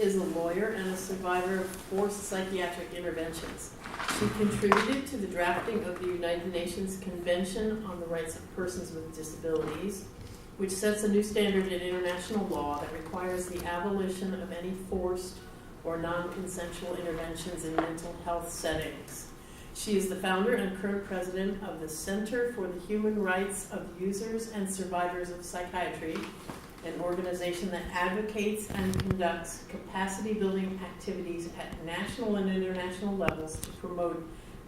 is a lawyer and a survivor of forced psychiatric interventions. She contributed to the drafting of the United Nations Convention on the Rights of Persons with Disabilities, which sets a new standard in international law that requires the abolition of any forced or non-consensual interventions in mental health settings. She is the founder and current president of the Center for the Human Rights of Users and Survivors of Psychiatry, an organization that advocates and conducts capacity-building activities at national and international levels to promote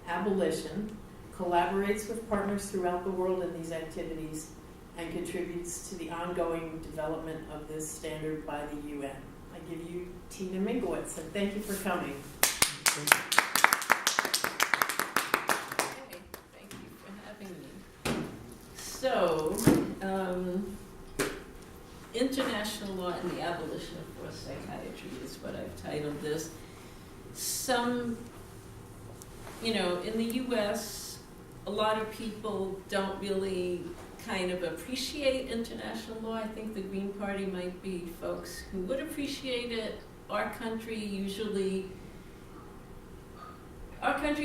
abolition, collaborates with partners throughout the world in these activities, and contributes to the ongoing development of this standard by the UN. I give you Tina Minkowitz, and thank you for coming. Okay, thank you for having me. So, International Law and the Abolition of Forced Psychiatry is what I've titled this. In the US, a lot of people don't really kind of appreciate international law. I think the Green Party might be folks who would appreciate it. Our country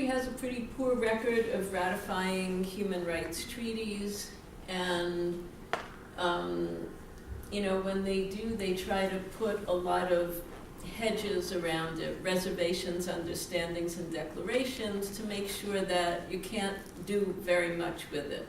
has a pretty poor record of ratifying human rights treaties, and when they do, they try to put a lot of hedges around it, reservations, understandings, and declarations to make sure that you can't do very much with it.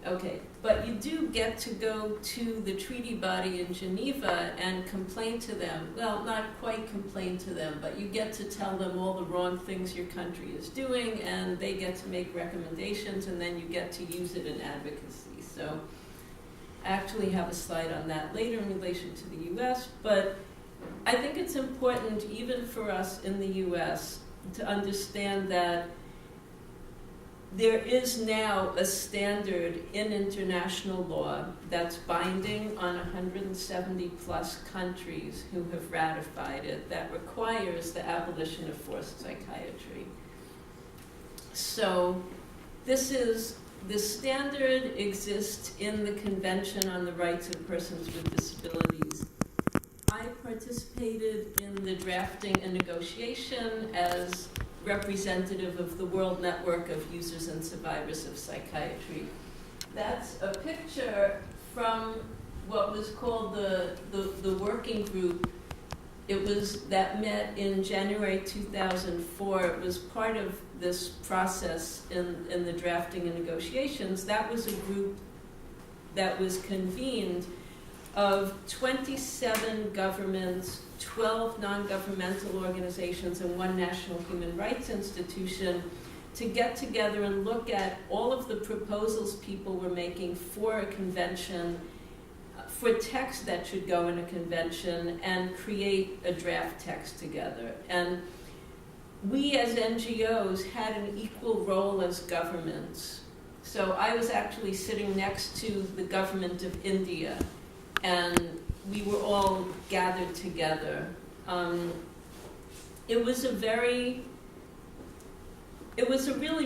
Okay, but you do get to go to the treaty body in Geneva and complain to them. Well, not quite complain to them, but you get to tell them all the wrong things your country is doing, and they get to make recommendations, and then you get to use it in advocacy. So I actually have a slide on that later in relation to the US, but I think it's important, even for us in the US, to understand that there is now a standard in international law that's binding on 170 plus countries who have ratified it that requires the abolition of forced psychiatry. So the standard exists in the Convention on the Rights of Persons with Disabilities. I participated in the drafting and negotiation as representative of the World Network of Users and Survivors of Psychiatry. That's a picture from what was called the working group. It was that met in January 2004. It was part of this process in the drafting and negotiations. That was a group that was convened of 27 governments, 12 non-governmental organizations, and one national human rights institution to get together and look at all of the proposals people were making for a convention, for text that should go in a convention, and create a draft text together. And we as NGOs had an equal role as governments. So I was actually sitting next to the government of India, and we were all gathered together. It was a really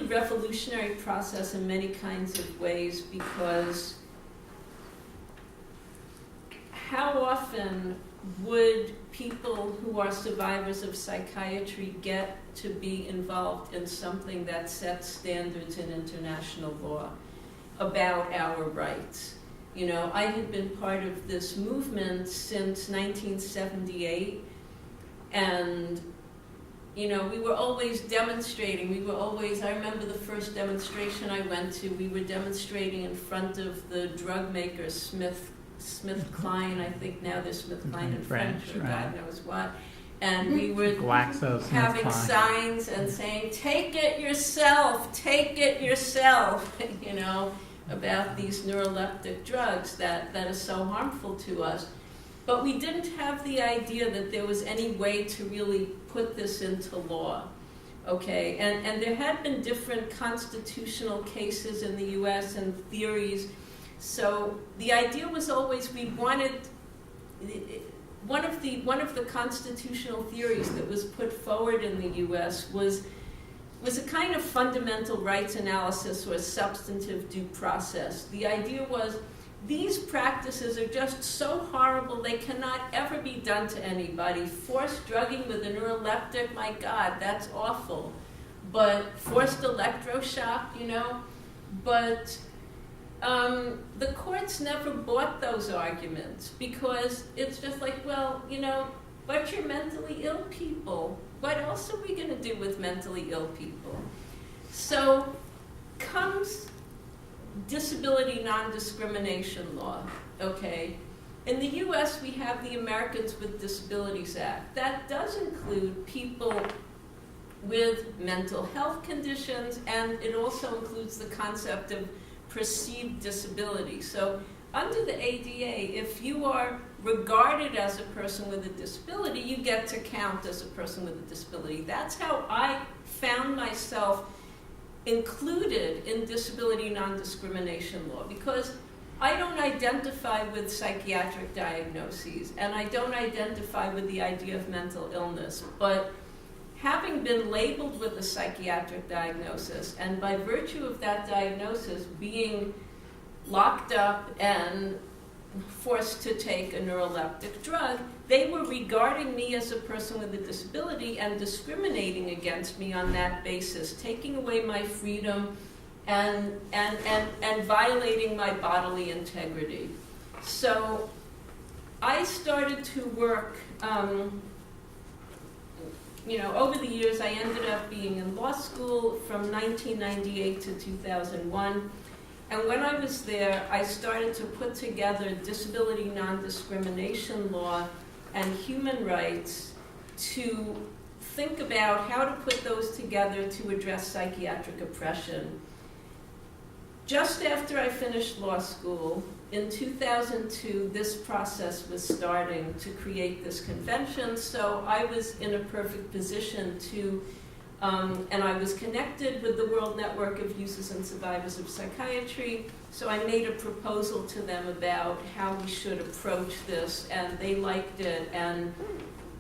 revolutionary process in many kinds of ways, because how often would people who are survivors of psychiatry get to be involved in something that sets standards in international law about our rights? I had been part of this movement since 1978, and we were always demonstrating. I remember the first demonstration I went to, we were demonstrating in front of the drug maker SmithKline. I think now they're SmithKline in French, or God knows what. And we were having signs and saying, take it yourself, about these neuroleptic drugs that are so harmful to us. But we didn't have the idea that there was any way to really put this into law, okay? And there had been different constitutional cases in the US and theories. So the idea was always we wanted, one of the constitutional theories that was put forward in the US was a kind of fundamental rights analysis or substantive due process. The idea was these practices are just so horrible, they cannot ever be done to anybody. Forced drugging with a neuroleptic, my God, that's awful. But forced electroshock, but the courts never bought those arguments, because it's just like, well, but you're mentally ill people. What else are we going to do with mentally ill people? So comes disability non-discrimination law, okay? In the US, we have the Americans with Disabilities Act. That does include people with mental health conditions, and it also includes the concept of perceived disability. So under the ADA, if you are regarded as a person with a disability, you get to count as a person with a disability. That's how I found myself included in disability non-discrimination law, because I don't identify with psychiatric diagnoses, and I don't identify with the idea of mental illness, but having been labeled with a psychiatric diagnosis, and by virtue of that diagnosis being locked up and forced to take a neuroleptic drug, they were regarding me as a person with a disability and discriminating against me on that basis, taking away my freedom and violating my bodily integrity. So I started to work, over the years. I ended up being in law school from 1998 to 2001. And when I was there, I started to put together disability non-discrimination law and human rights to think about how to put those together to address psychiatric oppression. Just after I finished law school, in 2002, this process was starting to create this convention, so I was in a perfect position to and I was connected with the World Network of Users and Survivors of Psychiatry, so I made a proposal to them about how we should approach this, and they liked it and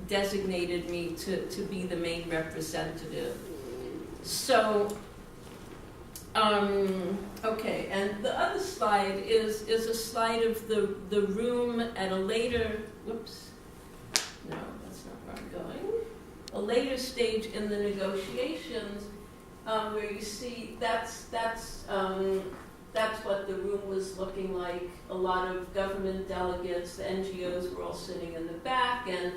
designated me to be the main representative. So, okay, and the other slide is a slide of the room at a later, whoops, no, that's not where I'm going. A later stage in the negotiations, where you see that's what the room was looking like. A lot of government delegates, the NGOs were all sitting in the back, and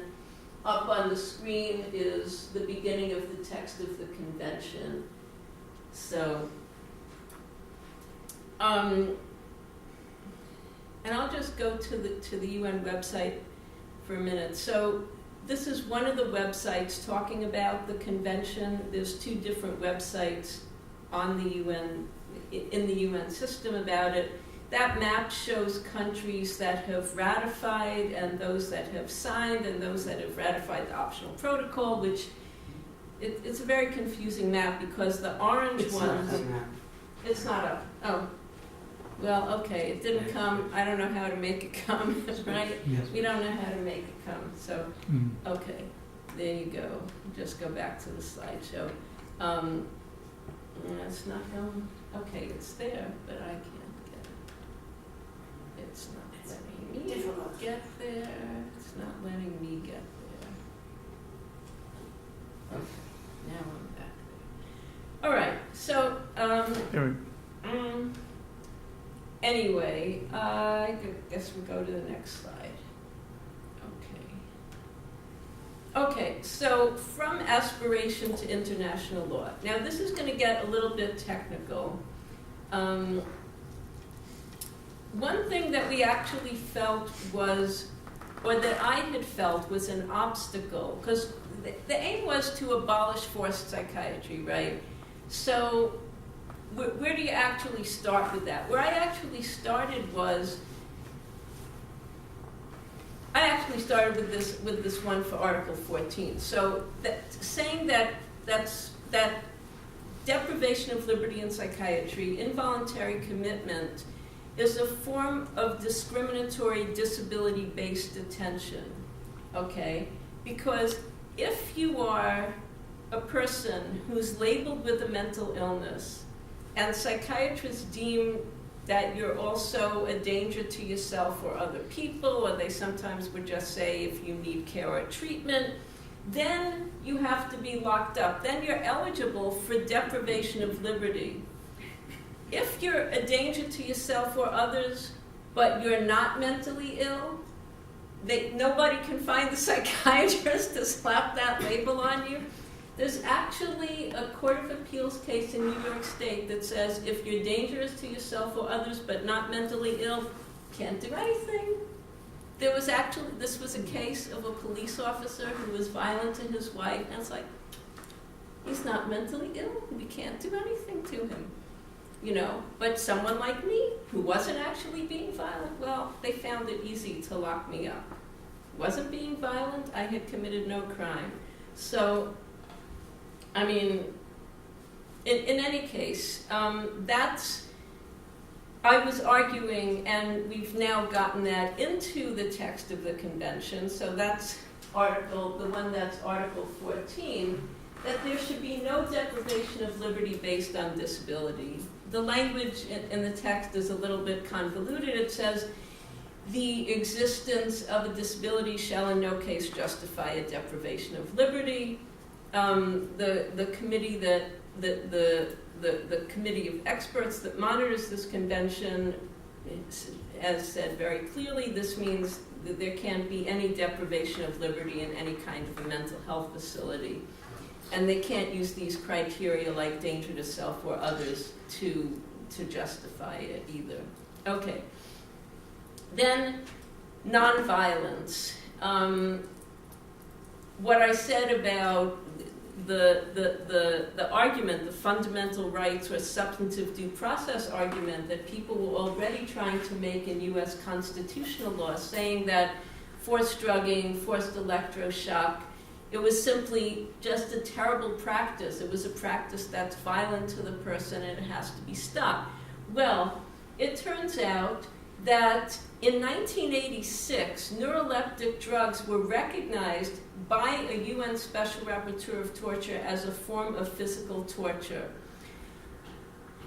up on the screen is the beginning of the text of the convention. So, and I'll just go to the UN website for a minute. So, this is one of the websites talking about the convention. There's two different websites on the UN, in the UN system about it. That map shows countries that have ratified and those that have signed and those that have ratified the optional protocol, which it's a very confusing map because the orange ones... It's not up. Oh. Well, okay, it didn't come. I don't know how to make it come, right? Yes. We don't know how to make it come. So, okay, there you go. Just go back to the slideshow. It's not going. Okay, it's there, but I can't get it. It's not letting me get there. It's not letting me get there. Okay, now I'm back there. All right, so, anyway, I guess we'll go to the next slide. Okay, so from aspiration to international law. Now this is going to get a little bit technical. One thing that we actually felt was, or that I had felt was an obstacle, because the aim was to abolish forced psychiatry, right? So where do you actually start with that? Where I actually started was, I actually started with this one for Article 14. So saying that deprivation of liberty in psychiatry, involuntary commitment, is a form of discriminatory disability-based detention, okay? Because if you are a person who's labeled with a mental illness and psychiatrists deem that you're also a danger to yourself or other people, or they sometimes would just say if you need care or treatment, then you have to be locked up. Then you're eligible for deprivation of liberty. If you're a danger to yourself or others, but you're not mentally ill, nobody can find the psychiatrist to slap that label on you. There's actually a Court of Appeals case in New York State that says if you're dangerous to yourself or others but not mentally ill, can't do anything. This was a case of a police officer who was violent to his wife, and it's like, he's not mentally ill, we can't do anything to him. But someone like me, who wasn't actually being violent, well, they found it easy to lock me up. Wasn't being violent, I had committed no crime. So, I mean, in any case, I was arguing, and we've now gotten that into the text of the convention, so that's the one that's Article 14, that there should be no deprivation of liberty based on disability. The language in the text is a little bit convoluted. It says, the existence of a disability shall in no case justify a deprivation of liberty. The committee the committee of experts that monitors this convention has said very clearly, this means that there can't be any deprivation of liberty in any kind of a mental health facility. And they can't use these criteria like danger to self or others to justify it either. Okay. Then, nonviolence. What I said about the argument, the fundamental rights or substantive due process argument that people were already trying to make in U.S. constitutional law, saying that forced drugging, forced electroshock, it was simply just a terrible practice. It was a practice that's violent to the person and it has to be stopped. Well, it turns out that in 1986, neuroleptic drugs were recognized by a UN Special Rapporteur of Torture as a form of physical torture.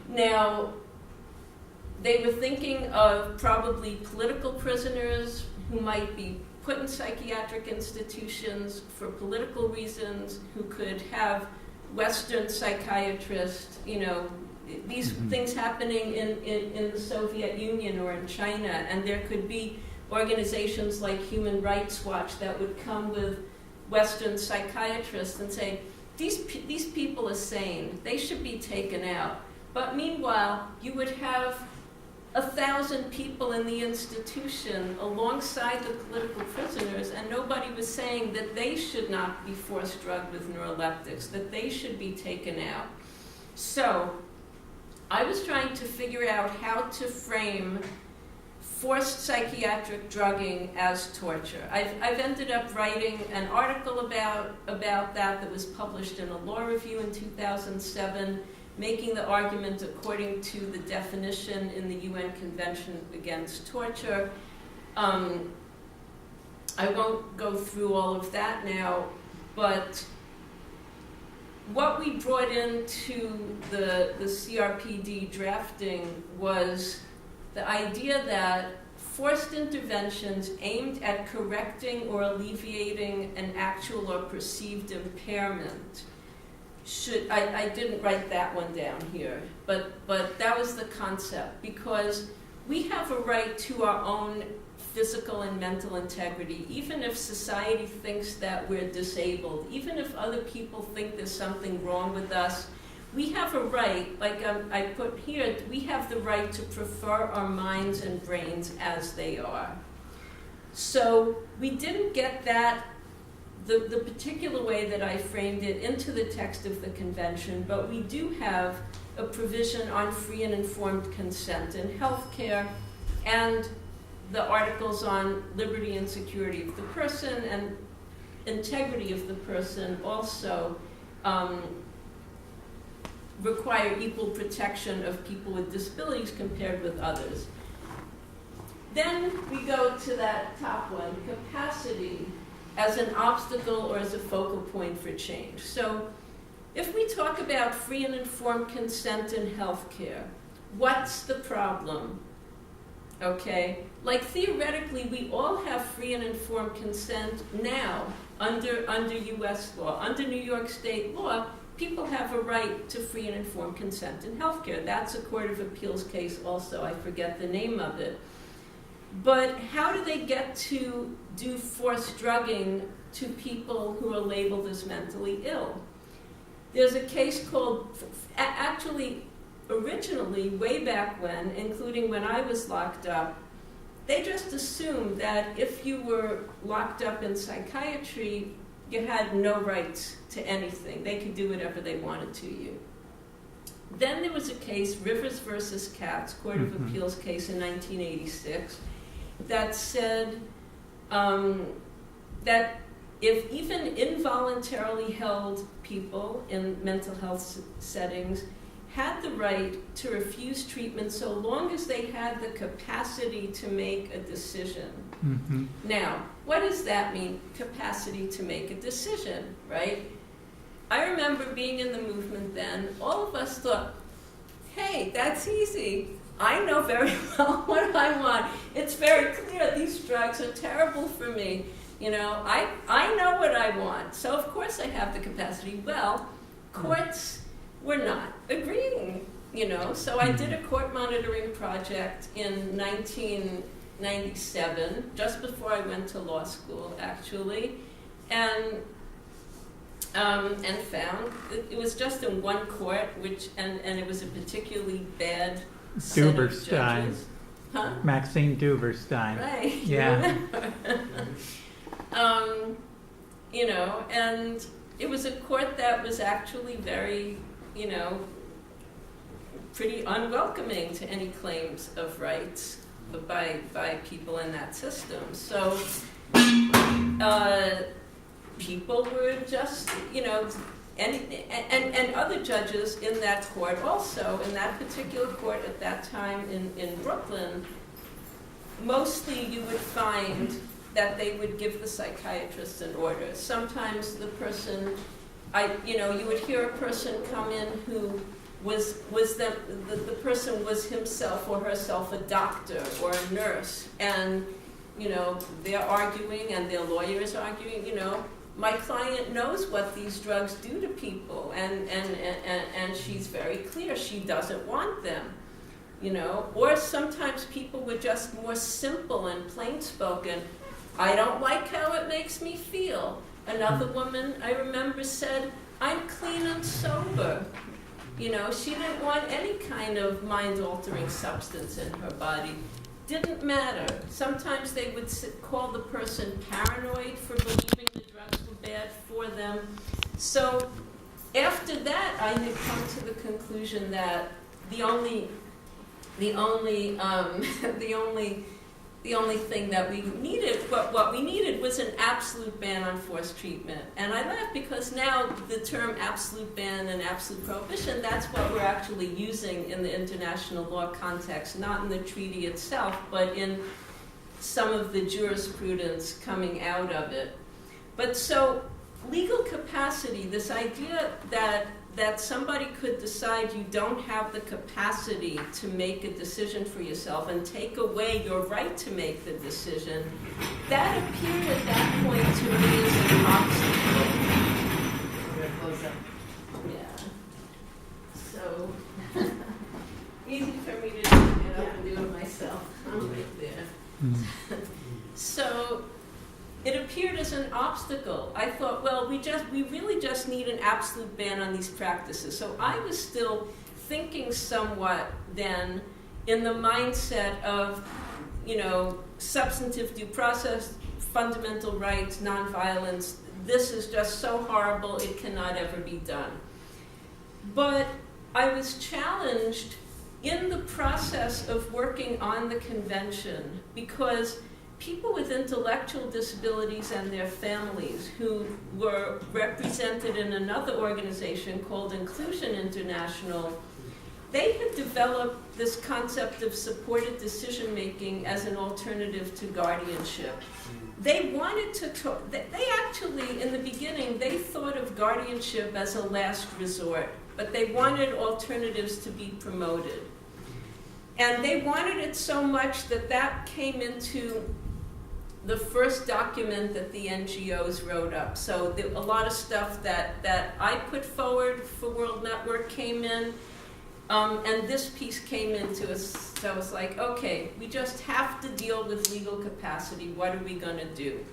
Now, they were thinking of probably political prisoners who might be put in psychiatric institutions for political reasons, who could have Western psychiatrists, these things happening in the Soviet Union or in China, and there could be organizations like Human Rights Watch that would come with Western psychiatrists and say, these people are sane, they should be taken out. But meanwhile, you would have 1,000 people in the institution alongside the political prisoners, and nobody was saying that they should not be forced drugged with neuroleptics, that they should be taken out. So, I was trying to figure out how to frame forced psychiatric drugging as torture. I've ended up writing an article about that was published in a law review in 2007, making the argument according to the definition in the UN Convention Against Torture. I won't go through all of that now, but what we brought into the CRPD drafting was the idea that forced interventions aimed at correcting or alleviating an actual or perceived impairment should, I didn't write that one down here, but that was the concept, because we have a right to our own physical and mental integrity, even if society thinks that we're disabled, even if other people think there's something wrong with us, we have a right, like I put here, we have the right to prefer our minds and brains as they are. So we didn't get that, the particular way that I framed it, into the text of the convention, but we do have a provision on free and informed consent in healthcare, and the articles on liberty and security of the person and integrity of the person also require equal protection of people with disabilities compared with others. Then we go to that top one, capacity as an obstacle or as a focal point for change. So if we talk about free and informed consent in healthcare, what's the problem? Okay? Like, theoretically, we all have free and informed consent now under U.S. law. Under New York State law, people have a right to free and informed consent in healthcare. That's a Court of Appeals case also. I forget the name of it. But how do they get to do forced drugging to people who are labeled as mentally ill? There's a case called, actually, originally, way back when, including when I was locked up, they just assumed that if you were locked up in psychiatry, you had no rights to anything. They could do whatever they wanted to you. Then there was a case, Rivers versus Katz, Court of Appeals case in 1986, that said that if even involuntarily held people in mental health settings had the right to refuse treatment so long as they had the capacity to make a decision. Now, what does that mean, capacity to make a decision, right? I remember being in the movement then, all of us thought, hey, that's easy. I know very well what I want. It's very clear these drugs are terrible for me. You know, I know what I want, so of course I have the capacity. Well, courts were not agreeing, you know, so I did a court monitoring project in 1997, just before I went to law school, actually, and found it was just in one court, and it was a particularly bad set of judges. Huh? Maxine Duverstein. Right. Yeah. You know, and it was a court that was actually very, you know, pretty unwelcoming to any claims of rights by people in that system. So people were just, you know, and other judges in that court also, in that particular court at that time in Brooklyn, mostly you would find that they would give the psychiatrist an order. Sometimes the person, you know, you would hear a person come in who was the person was himself or herself a doctor or a nurse, and, you know, they're arguing and their lawyer is arguing, you know, my client knows what these drugs do to people, and she's very clear she doesn't want them, you know. Or sometimes people were just more simple and plain spoken. I don't like how it makes me feel. Another woman I remember said, I'm clean and sober. You know, she didn't want any kind of mind-altering substance in her body. Didn't matter. Sometimes they would call the person paranoid for believing the drugs were bad for them. So after that, I had come to the conclusion that the only thing that we needed, what we needed was an absolute ban on forced treatment. And I laugh because now the term absolute ban and absolute prohibition, that's what we're actually using in the international law context, not in the treaty itself, but in some of the jurisprudence coming out of it. But so legal capacity, this idea that somebody could decide you don't have the capacity to make a decision for yourself and take away your right to make the decision, that appeared at that point to me as an obstacle. Yeah. So, easy for me to get up and do it myself. I'm right there. So, it appeared as an obstacle. I thought, well, we really just need an absolute ban on these practices. So I was still thinking somewhat then in the mindset of, you know, substantive due process, fundamental rights, nonviolence. This is just so horrible, it cannot ever be done. But I was challenged in the process of working on the convention because people with intellectual disabilities and their families who were represented in another organization called Inclusion International, they had developed this concept of supported decision-making as an alternative to guardianship. They wanted to talk, they actually, in the beginning, they thought of guardianship as a last resort, but they wanted alternatives to be promoted. And they wanted it so much that that came into the first document that the NGOs wrote up. So a lot of stuff that I put forward for World Network came in, and this piece came into us. So I was like, okay, we just have to deal with legal capacity. What are we going to do?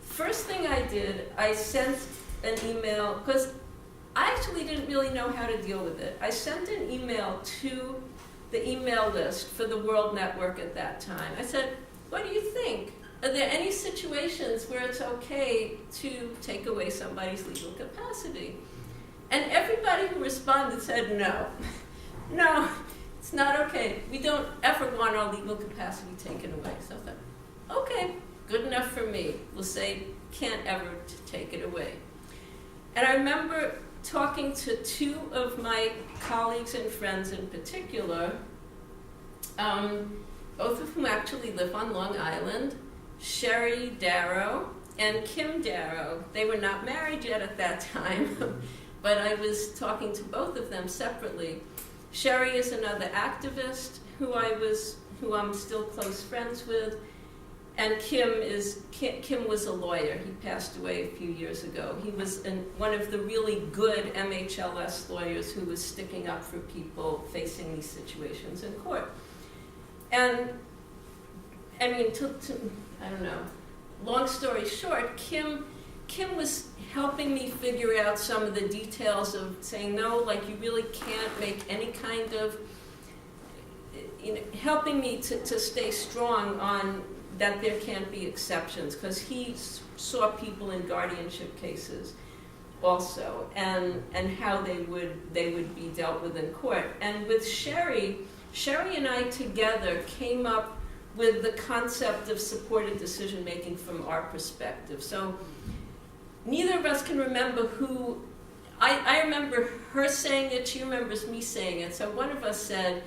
First thing I did, I sent an email, because I actually didn't really know how to deal with it. I sent an email to the email list for the World Network at that time. I said, what do you think? Are there any situations where it's okay to take away somebody's legal capacity? And everybody who responded said no. No, it's not okay. We don't ever want our legal capacity taken away. So I thought, okay, good enough for me. We'll say can't ever take it away. And I remember talking to two of my colleagues and friends in particular, both of whom actually live on Long Island, Sherry Darrow and Kim Darrow. They were not married yet at that time, but I was talking to both of them separately. Sherry is another activist who I'm still close friends with, and Kim was a lawyer. He passed away a few years ago. He was one of the really good MHLS lawyers who was sticking up for people facing these situations in court. And I mean, I don't know. Long story short, Kim was helping me figure out some of the details of saying, no, like you really can't make any kind of, helping me to stay strong on that there can't be exceptions, because he saw people in guardianship cases also, and how they would be dealt with in court. And with Sherry and I together came up with the concept of supported decision-making from our perspective. So neither of us can remember who, I remember her saying it, she remembers me saying it. So one of us said,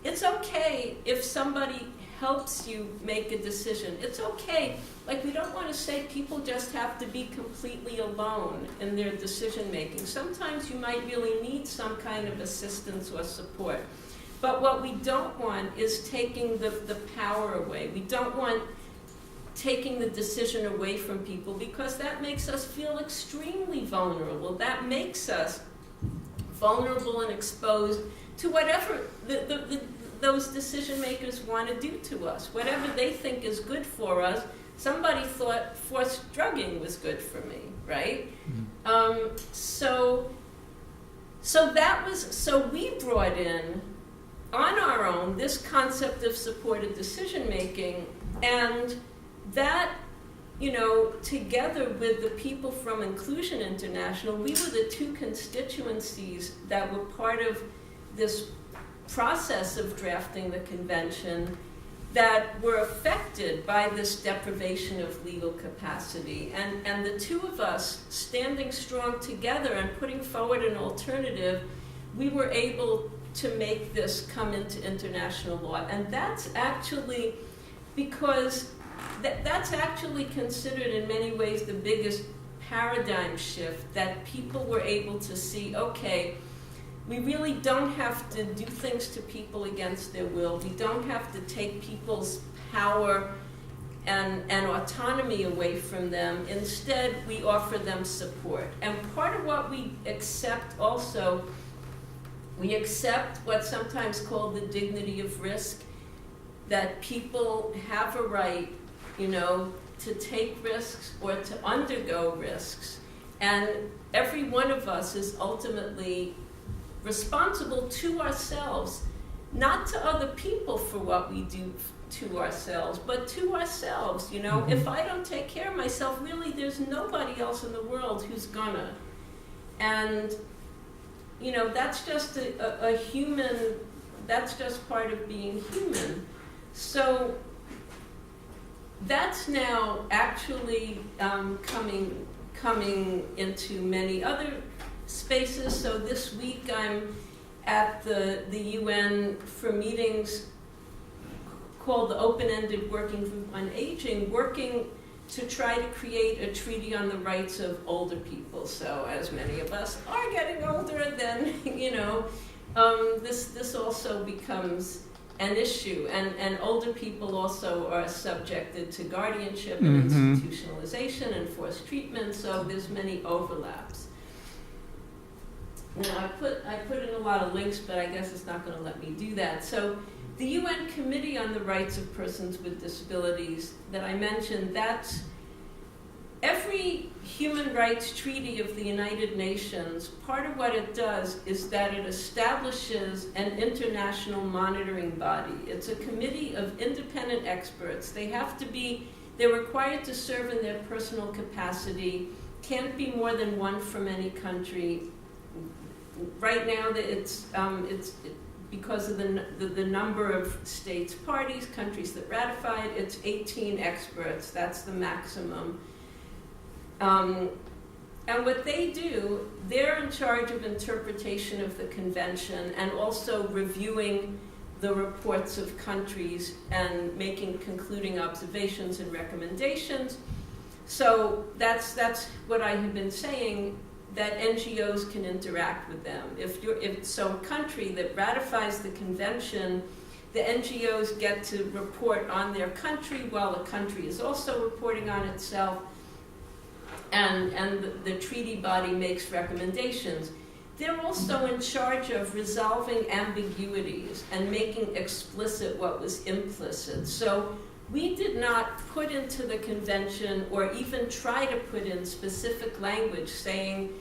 it's okay if somebody helps you make a decision. It's okay. Like, we don't want to say people just have to be completely alone in their decision-making. Sometimes you might really need some kind of assistance or support. But what we don't want is taking the power away. We don't want taking the decision away from people, because that makes us feel extremely vulnerable. That makes us vulnerable and exposed to whatever those decision makers want to do to us. Whatever they think is good for us, somebody thought forced drugging was good for me, right? Mm-hmm. So we brought in, on our own, this concept of supported decision-making, and that, together with the people from Inclusion International, we were the two constituencies that were part of this process of drafting the convention that were affected by this deprivation of legal capacity. And the two of us, standing strong together and putting forward an alternative, we were able to make this come into international law. And that's actually, because that's actually considered in many ways the biggest paradigm shift, that people were able to see, okay, we really don't have to do things to people against their will. We don't have to take people's power and autonomy away from them. Instead, we offer them support. And part of what we accept also, we accept what's sometimes called the dignity of risk, that people have a right, to take risks or to undergo risks. And every one of us is ultimately responsible to ourselves, not to other people for what we do to ourselves, but to ourselves. Mm-hmm. If I don't take care of myself, really there's nobody else in the world who's gonna. And that's just a human, that's just part of being human. So that's now actually coming into many other spaces. So this week I'm at the UN for meetings called the Open-Ended Working Group on Aging, working to try to create a treaty on the rights of older people. So as many of us are getting older, then, this also becomes an issue, and older people also are subjected to guardianship and institutionalization and forced treatment, so there's many overlaps. Now, I put in a lot of links, but I guess it's not going to let me do that. So the UN Committee on the Rights of Persons with Disabilities that I mentioned, that's every human rights treaty of the United Nations. Part of what it does is that it establishes an international monitoring body. It's a committee of independent experts. They're required to serve in their personal capacity, can't be more than one from any country. Right now, it's because of the number of states, parties, countries that ratified, it's 18 experts. That's the maximum. And what they do, they're in charge of interpretation of the convention and also reviewing the reports of countries and making concluding observations and recommendations. So that's what I have been saying, that NGOs can interact with them. If some country that ratifies the convention, the NGOs get to report on their country while the country is also reporting on itself, and the treaty body makes recommendations. They're also in charge of resolving ambiguities and making explicit what was implicit. So we did not put into the convention or even try to put in specific language saying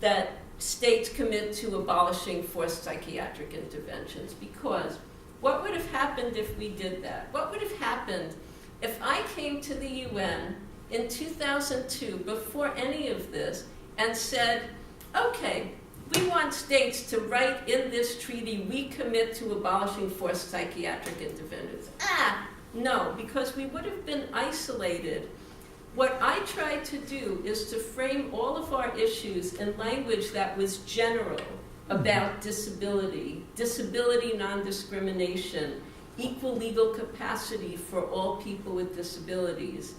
that states commit to abolishing forced psychiatric interventions, because what would have happened if we did that? What would have happened if I came to the UN in 2002, before any of this, and said, okay, we want states to write in this treaty, we commit to abolishing forced psychiatric interventions. No, because we would have been isolated. What I tried to do is to frame all of our issues in language that was general about disability, non-discrimination, equal legal capacity for all people with disabilities.